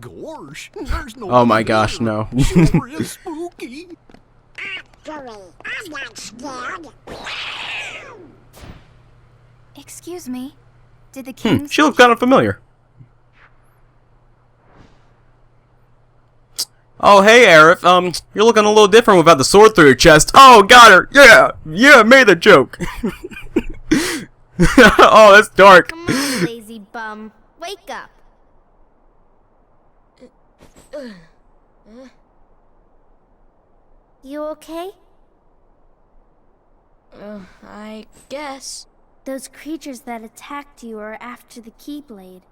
Gosh, there's no. Oh my gosh, no. Sure is spooky. Actually, I'm not scared. Excuse me. Did the king... She looked kind of familiar. Oh, hey, Aerith. You're looking a little different without the sword through your chest. Oh, got her. Yeah, made the joke. Oh, that's dark. Come on, lazy bum. Wake up. You okay? I guess. Those creatures that attacked you are after the Keyblade.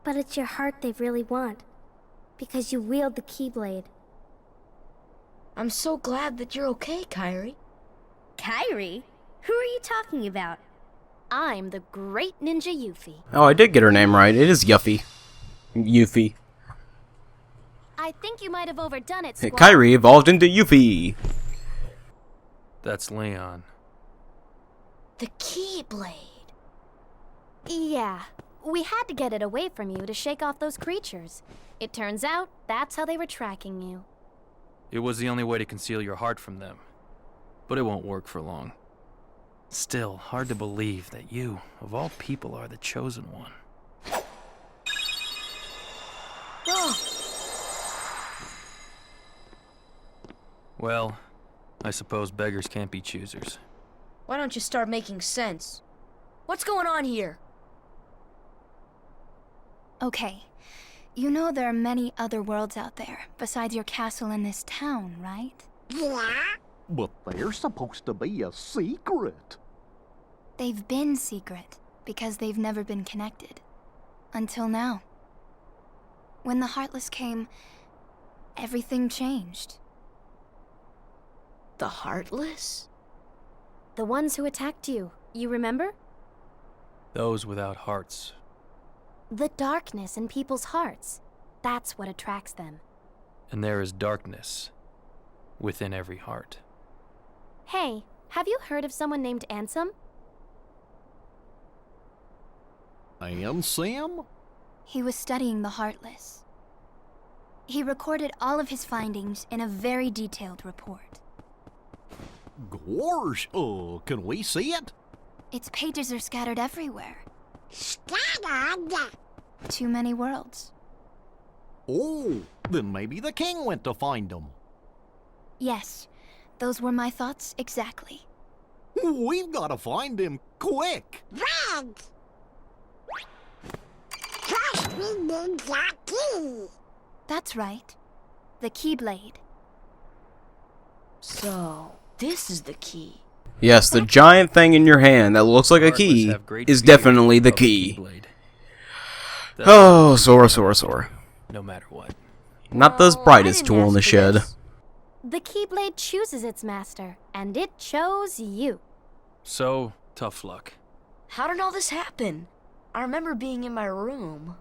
But it's your heart they really want, because you wield the Keyblade. I'm so glad that you're okay, Kairi. Kairi? Who are you talking about? I'm the great ninja Yuffie. Oh, I did get her name right. It is Yuffie. Yuffie. I think you might have overdone it, Squall. Kairi evolved into Yuffie. That's Leon. The Keyblade. Yeah, we had to get it away from you to shake off those creatures. It turns out that's how they were tracking you. It was the only way to conceal your heart from them. But it won't work for long. Still, hard to believe that you, of all people, are the chosen one. Oh. Well, I suppose beggars can't be choosers. Why don't you start making sense? What's going on here? Okay. You know there are many other worlds out there, besides your castle in this town, right? Yeah? But they're supposed to be a secret. They've been secret, because they've never been connected. Until now. When the Heartless came, everything changed. The Heartless? The ones who attacked you, you remember? Those without hearts. The darkness in people's hearts. That's what attracts them. And there is darkness within every heart. Hey, have you heard of someone named Ansem? And Sam? He was studying the Heartless. He recorded all of his findings in a very detailed report. Gosh, can we see it? Its pages are scattered everywhere. Scattered? Too many worlds. Oh, then maybe the king went to find them. Yes, those were my thoughts exactly. We've got to find him quick. Red! First we need the key. That's right. The Keyblade. So, this is the key. Yes, the giant thing in your hand that looks like a Heartless key have great is fear definitely the of key. Keyblade. Oh, Sora. No matter what. Not the I brightest didn't tool in ask the for shed. this. The Keyblade chooses its master, and it chose you. So, tough luck. How did all this happen? I remember being in my room.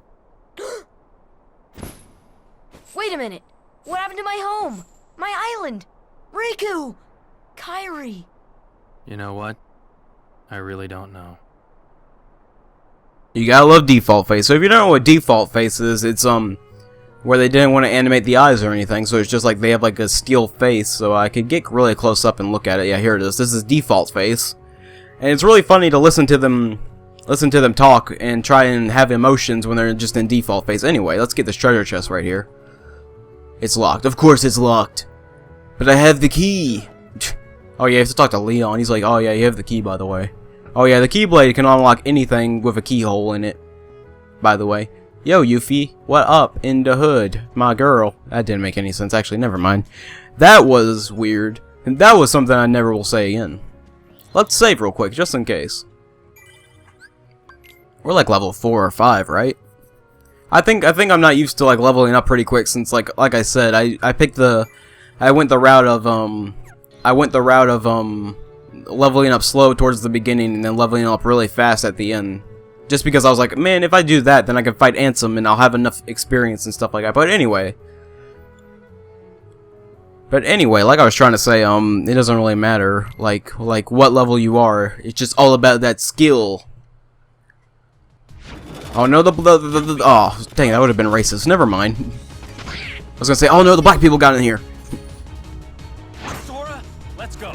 Wait a minute! What happened to my home? My island? Riku! Kairi! You know what? I really don't know. You gotta love default face. So if you don't know what default face is, it's where they didn't want to animate the eyes or anything, so it's just like they have like a steel face. So I could get really close up and look at it. Yeah, here it is. This is default face, and it's really funny to listen to them talk and try and have emotions when they're just in default face. Anyway, let's get this treasure chest right here. It's locked. Of course it's locked. But I have the key. Oh yeah, you have to talk to Leon. He's like, oh yeah, you have the key, by the way. Oh yeah, the Keyblade can unlock anything with a keyhole in it, by the way. Yo, Yuffie, what up in the hood, my girl? That didn't make any sense. Actually, never mind. That was weird. And that was something I never will say again. Let's save real quick, just in case. We're like level 4 or 5, right? I think I'm not used to like leveling up pretty quick since like I said, I went the route of leveling up slow towards the beginning and then leveling up really fast at the end. Just because I was like, man, if I do that, then I can fight Ansem and I'll have enough experience and stuff like that. But anyway, like I was trying to say, it doesn't really matter like what level you are. It's just all about that skill. Oh no, oh, dang, that would have been racist. Never mind. I was gonna say, oh no, the black people got in here. Sora, let's go.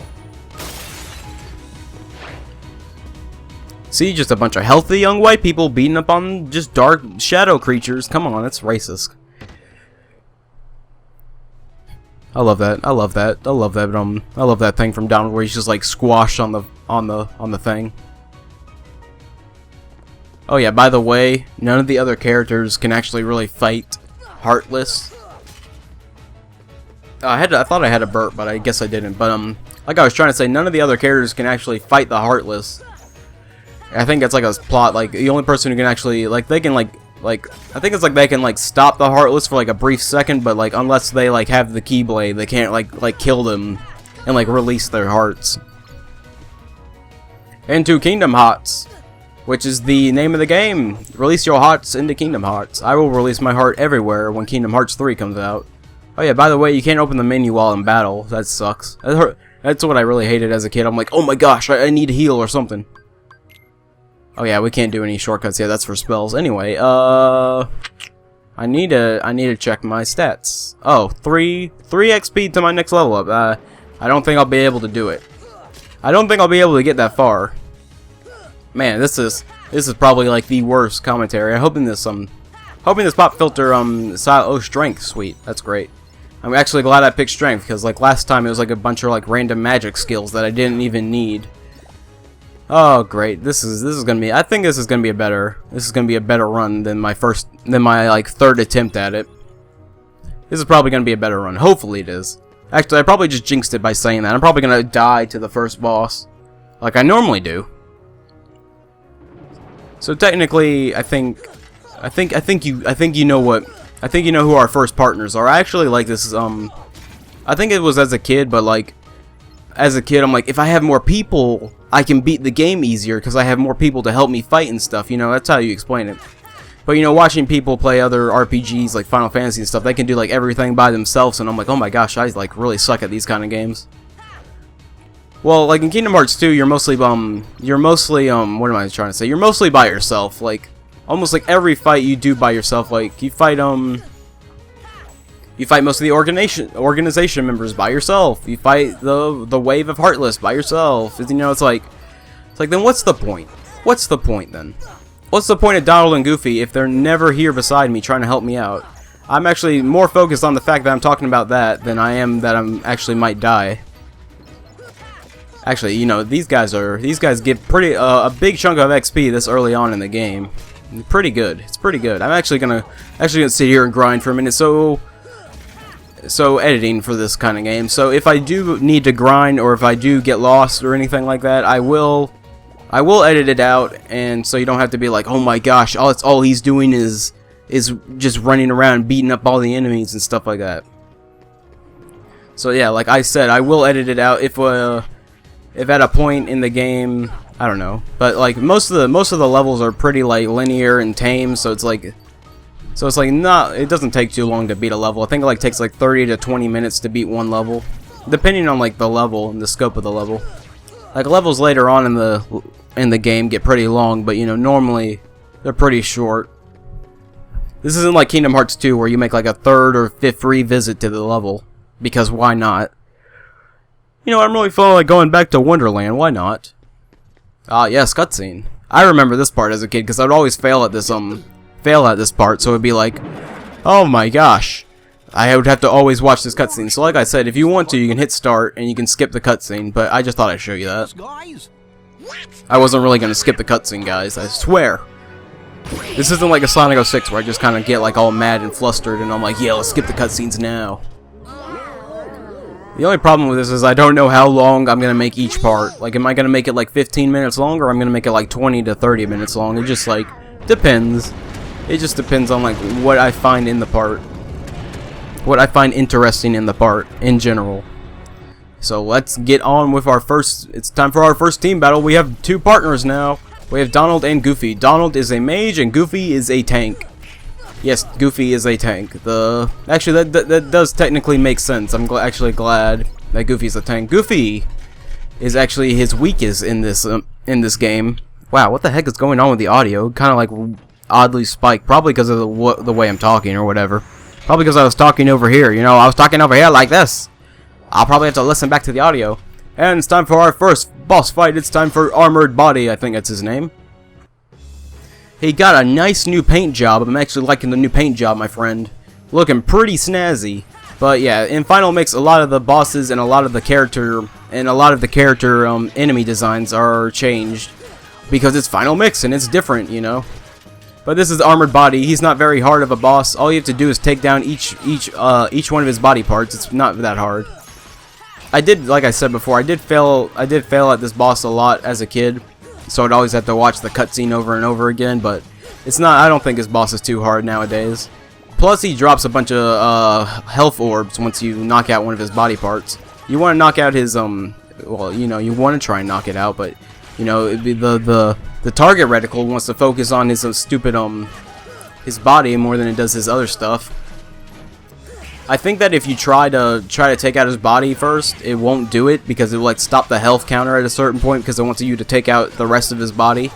See, just a bunch of healthy young white people beating up on just dark shadow creatures. Come on, that's racist. I love that. I love that. I love that. I love that thing from Donald where he's just like squashed on the thing. Oh yeah, by the way, none of the other characters can actually really fight Heartless. I thought I had a burp, but I guess I didn't. But like I was trying to say, none of the other characters can actually fight the Heartless. I think it's like a plot. Like the only person who can actually they can like I think it's like they can like stop the Heartless for like a brief second, but like unless they like have the Keyblade, they can't like kill them and like release their hearts. Into Kingdom Hearts, which is the name of the game. Release your hearts into Kingdom Hearts. I will release my heart everywhere when Kingdom Hearts 3 comes out. Oh yeah, by the way, you can't open the menu while in battle. That sucks. That's what I really hated as a kid. I'm like, oh my gosh, I need to heal or something. Oh yeah, we can't do any shortcuts. Yeah, that's for spells. Anyway, I need to check my stats. Oh, 3 XP to my next level up. I don't think I'll be able to do it. I don't think I'll be able to get that far. Man, this is probably like the worst commentary. I'm hoping this pop filter oh, strength, sweet. That's great. I'm actually glad I picked strength because like last time it was like a bunch of like random magic skills that I didn't even need. Oh great, this is gonna be. I think this is gonna be a better run than my like third attempt at it. This is probably gonna be a better run. Hopefully it is. Actually, I probably just jinxed it by saying that. I'm probably gonna die to the first boss, like I normally do. So technically, I think you know who our first partners are. I actually like this. I think it was as a kid, but like as a kid, I'm like, if I have more people, I can beat the game easier because I have more people to help me fight and stuff. You know, that's how you explain it. But you know, watching people play other RPGs like Final Fantasy and stuff, they can do like everything by themselves, and I'm like, oh my gosh, I like really suck at these kind of games. Well, like in Kingdom Hearts 2, you're mostly what am I trying to say? You're mostly by yourself. Like almost like every fight you do by yourself. Like you fight most of the organization members by yourself. You fight the wave of Heartless by yourself. You know, it's like then what's the point? What's the point then? What's the point of Donald and Goofy if they're never here beside me trying to help me out? I'm actually more focused on the fact that I'm talking about that than I am that I'm actually might die. Actually, you know, these guys give pretty a big chunk of XP this early on in the game. Pretty good. It's pretty good. I'm actually gonna sit here and grind for a minute. So editing for this kind of game. So if I do need to grind or if I do get lost or anything like that, I will edit it out, and so you don't have to be like, oh my gosh, all he's doing is just running around beating up all the enemies and stuff like that. So yeah, like I said, I will edit it out if at a point in the game, I don't know, but like most of the levels are pretty like linear and tame, so it's like it doesn't take too long to beat a level. I think it like takes like 30 to 20 minutes to beat one level, depending on like the level and the scope of the level. Like levels later on in the game get pretty long, but you know, normally they're pretty short. This isn't like Kingdom Hearts 2 where you make like a third or fifth revisit to the level, because why not? You know, I'm really feeling like going back to Wonderland, why not? Ah, yes, cutscene. I remember this part as a kid because I'd always fail at this part, so it'd be like, oh my gosh, I would have to always watch this cutscene. So like I said, if you want to, you can hit start and you can skip the cutscene, but I just thought I'd show you that. Guys, I wasn't really going to skip the cutscene, guys, I swear. This isn't like a Sonic 06 where I just kind of get like all mad and flustered and I'm like, yeah, let's skip the cutscenes now. The only problem with this is I don't know how long I'm going to make each part. Like, am I going to make it like 15 minutes long, or I'm going to make it like 20 to 30 minutes long? It just like depends. It just depends on like what I find in the part. What I find interesting in the part in general. So let's get on with our first. It's time for our first team battle. We have two partners now. We have Donald and Goofy. Donald is a mage and Goofy is a tank. Yes, Goofy is a tank. Actually, that does technically make sense. I'm actually glad that Goofy's a tank. Goofy is actually his weakest in this game. Wow, what the heck is going on with the audio? Kind of like oddly spiked. Probably because of the way I'm talking or whatever. Probably because I was talking over here. You know, I was talking over here like this. I'll probably have to listen back to the audio. And it's time for our first boss fight. It's time for Armored Body. I think that's his name. He got a nice new paint job. I'm actually liking the new paint job, my friend. Looking pretty snazzy. But yeah, in Final Mix, a lot of the bosses and a lot of the character enemy designs are changed because it's Final Mix and it's different, you know. But this is Armored Body. He's not very hard of a boss. All you have to do is take down each one of his body parts. It's not that hard. I did, like I said before, I did fail at this boss a lot as a kid, so I'd always have to watch the cutscene over and over again. But it's not. I don't think his boss is too hard nowadays. Plus, he drops a bunch of health orbs once you knock out one of his body parts. You want to knock out his well, you know, you want to try and knock it out, but you know, it'd be the target reticle wants to focus on his stupid his body more than it does his other stuff. I think that if you try to take out his body first, it won't do it because it will like stop the health counter at a certain point because it wants you to take out the rest of his body.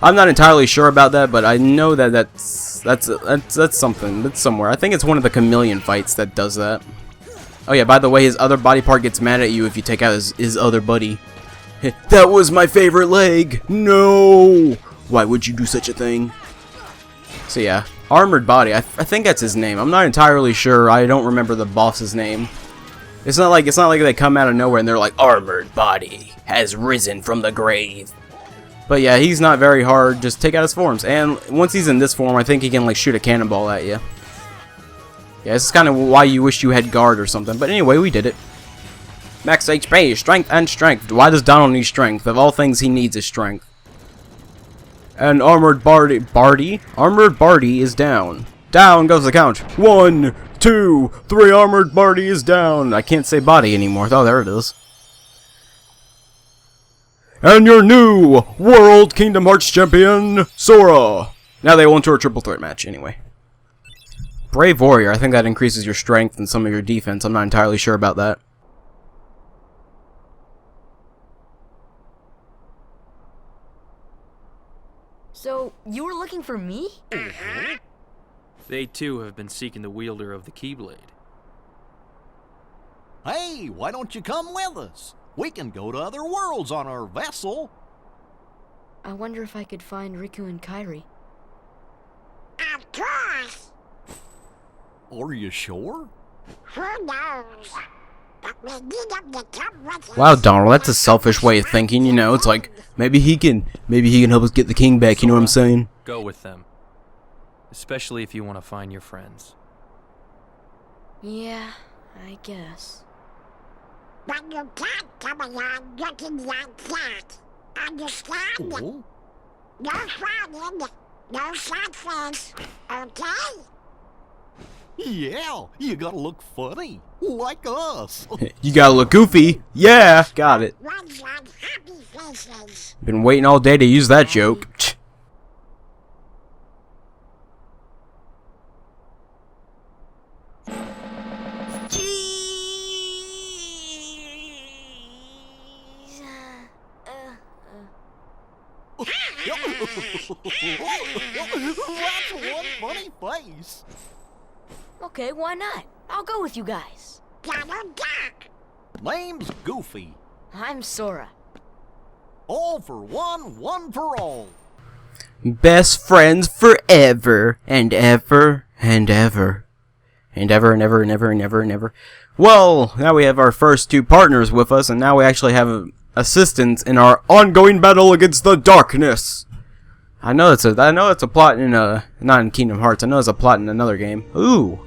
I'm not entirely sure about that, but I know that that's something. That's somewhere. I think it's one of the chameleon fights that does that. Oh yeah, by the way, his other body part gets mad at you if you take out his other buddy. That was my favorite leg! No! Why would you do such a thing? So yeah, Armored Body. I think that's his name. I'm not entirely sure. I don't remember the boss's name. It's not like they come out of nowhere and they're like, Armored Body has risen from the grave. But yeah, he's not very hard. Just take out his forms. And once he's in this form, I think he can like shoot a cannonball at you. Yeah, this is kind of why you wish you had guard or something. But anyway, we did it. Max HP, strength and strength. Why does Donald need strength? Of all things, he needs is strength. And Armored Body is down. Down goes the count. 1, 2, 3. Armored Body is down. I can't say body anymore. Oh, there it is. And your new World Kingdom Hearts Champion, Sora. Now they will enter a triple threat match anyway. Brave Warrior. I think that increases your strength and some of your defense. I'm not entirely sure about that. So, you were looking for me? They too have been seeking the wielder of the Keyblade. Hey, why don't you come with us? We can go to other worlds on our vessel. I wonder if I could find Riku and Kairi. Of course. Are you sure? Who knows? But we need them to come with us. Wow, Donald, that's a selfish way of thinking, you know. It's like maybe he can help us get the king back, you know what I'm saying? Go with them. Especially if you want to find your friends. Yeah, I guess. But you can't come along looking like that. Understand? Oh, No frowning, no sad face, okay? yeah, you gotta look funny, like us. You gotta look goofy. Yeah, got it. Ones on happy faces. Been waiting all day to use that joke. That's one funny face. Okay, why not? I'll go with you guys. Donald Duck. Name's Goofy. I'm Sora. All for one, one for all. Best friends forever and ever and ever. And ever and ever and ever and ever and ever. Well, now we have our first two partners with us, and now we actually have assistance in our ongoing battle against the darkness. I know it's a plot in not in Kingdom Hearts. I know it's a plot in another game. Ooh,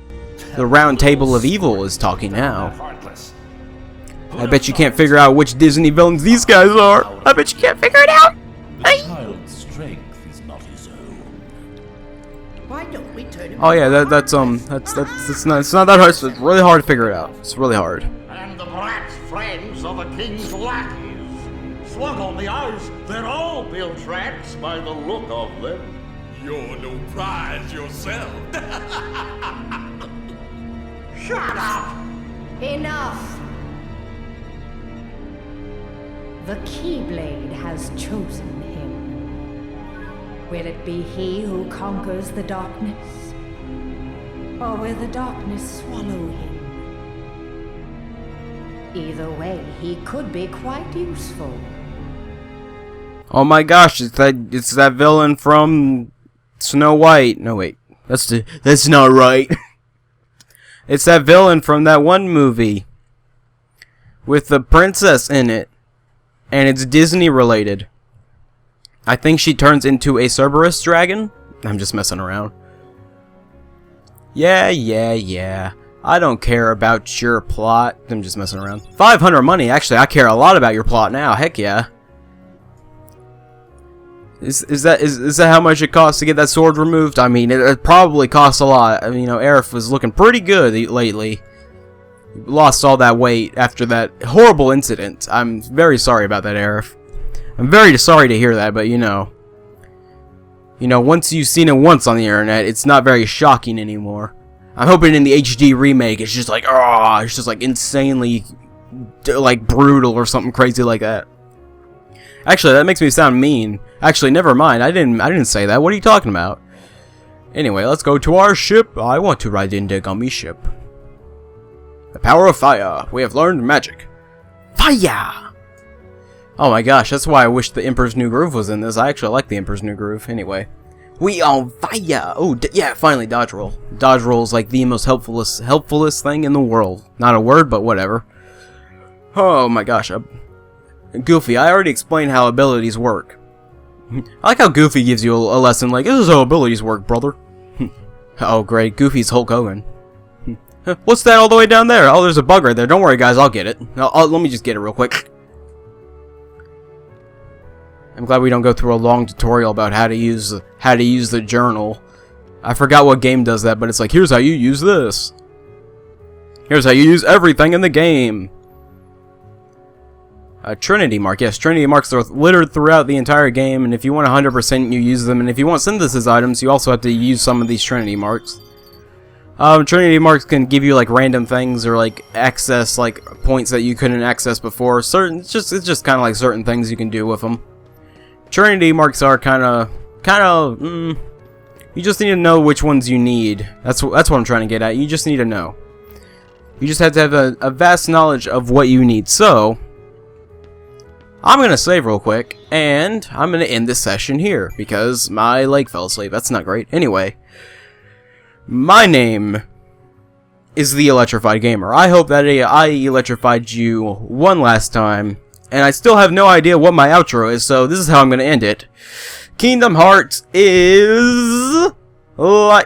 the Round Table of Evil is talking now. I bet you can't figure out which Disney villains these guys are. I bet you can't figure it out. Child's strength is not his own. Why don't we turn him? Oh yeah, that's it's not that hard. It's really hard to figure it out. It's really hard. And the brats friends of the king's lackeys. Slug on the eyes, they're all built rats by the look of them. You're no prize yourself. Shut up! Enough! The Keyblade has chosen him. Will it be he who conquers the darkness? Or will the darkness swallow him? Either way, he could be quite useful. Oh my gosh, it's that villain from Snow White. No wait, that's not right. It's that villain from that one movie with the princess in it, and it's Disney related. I think she turns into a Cerberus dragon. I'm just messing around. Yeah. I don't care about your plot. I'm just messing around. 500 money. Actually, I care a lot about your plot now. Heck yeah. Is that how much it costs to get that sword removed? I mean, it probably costs a lot. I mean, you know, Aerith was looking pretty good lately. Lost all that weight after that horrible incident. I'm very sorry about that, Aerith. I'm very sorry to hear that, but you know, once you've seen it once on the internet, it's not very shocking anymore. I'm hoping in the HD remake, it's just like, it's just like insanely, like brutal or something crazy like that. Actually, that makes me sound mean. Actually, never mind. I didn't say that. What are you talking about? Anyway, let's go to our ship. I want to ride in the gummy ship. The power of fire. We have learned magic. Fire! Oh my gosh, that's why I wish the Emperor's New Groove was in this. I actually like the Emperor's New Groove. Anyway. We on fire! Oh, yeah, finally, dodge roll. Dodge roll is like the most helpfulest thing in the world. Not a word, but whatever. Oh my gosh. Goofy, I already explained how abilities work. I like how Goofy gives you a lesson like, this is how abilities work, brother. Oh, great. Goofy's Hulk Hogan. What's that all the way down there? Oh, there's a bug right there. Don't worry, guys. I'll get it. Let me just get it real quick. I'm glad we don't go through a long tutorial about how to use the journal. I forgot what game does that, but it's like, here's how you use this. Here's how you use everything in the game. Trinity mark. Yes, Trinity marks are littered throughout the entire game, and if you want 100%, you use them. And if you want synthesis items, you also have to use some of these Trinity marks. Trinity marks can give you like random things or like access like points that you couldn't access before. It's just kind of like certain things you can do with them. Trinity marks are kind of you just need to know which ones you need. That's what I'm trying to get at. You just need to know. You just have to have a vast knowledge of what you need. So I'm gonna save real quick, and I'm gonna end this session here because my leg fell asleep. That's not great. Anyway, my name is the Electrified Gamer. I hope that I electrified you one last time. And I still have no idea what my outro is, so this is how I'm going to end it. Kingdom Hearts is like